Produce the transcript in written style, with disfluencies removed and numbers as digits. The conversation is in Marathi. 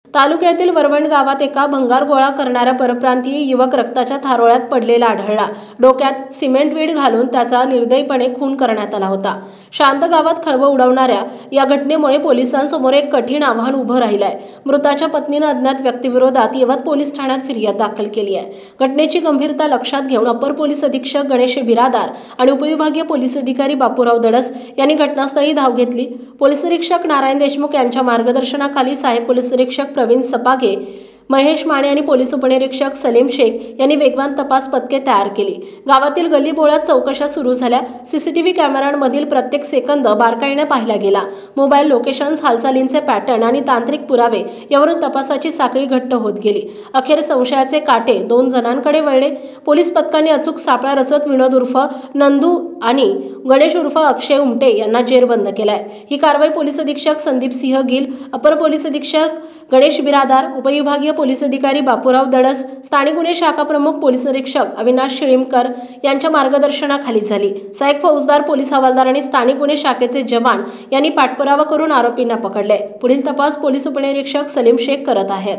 तालुक्यातील वरवंड गावात एका भंगार गोळा करणाऱ्या परप्रांतीय युवक रक्ताच्या थारोळ्यात पडलेला आढळला। डोक्यात सिमेंट वीट घालून त्याचा निर्दयीपणे खून करण्यात आला होता। शांत गावात खळबळ उडवणाऱ्या या घटनेमुळे पोलिसांसमोर एक कठीण आव्हान उभं राहिलं आहे। मृताच्या पत्नीने अज्ञात व्यक्तीविरोधात यवत पोलीस ठाण्यात फिर्याद दाखल केली आहे। घटनेची गंभीरता लक्षात घेऊन अपर पोलीस अधीक्षक गणेश बिरादार आणि उपविभागीय पोलीस अधिकारी बापूराव दडस यांनी घटनास्थळी धाव घेतली। पोलीस निरीक्षक नारायण देशमुख यांच्या मार्गदर्शनाखाली सहाय्यक पोलीस निरीक्षक प्रवीण सपागे, महेश माने आणि पोलीस उपनिरीक्षक सलीम शेख यांनी वेगवान तपास पथके तयार केली। गावातील गल्लीबोळात चौकशा सुरू झाल्या। सीसीटीव्ही कॅमेऱ्यांमधील प्रत्येक सेकंद बारकाईने पाहिला गेला। मोबाईल लोकेशन्स, हालचालींचे पॅटर्न आणि तांत्रिक पुरावे यावरून तपासाची साखळी घट्ट होत गेली। अखेर संशयाचे काटे 2 जणांकडे वळले। पोलीस पथकाने अचूक सापळा रचत विनोद उर्फ नंदू आणि गणेश उर्फ अक्षय उमटे यांना जेरबंद केलाय। ही कारवाई पोलीस अधीक्षक संदीप सिंह गिल, अपर पोलीस अधीक्षक गणेश बिरादार, उपविभागीय पोलीस अधिकारी बापूराव दडस, स्थानिक गुन्हे शाखा प्रमुख पोलीस निरीक्षक अविनाश शिळीमकर यांच्या मार्गदर्शनाखाली झाली। सहाय्यक फौजदार, पोलीस हवालदार आणि स्थानिक गुन्हे शाखेचे जवान यांनी पाठपुरावा करून आरोपींना पकडले। पुढील तपास पोलीस उपनिरीक्षक सलीम शेख करत आहेत।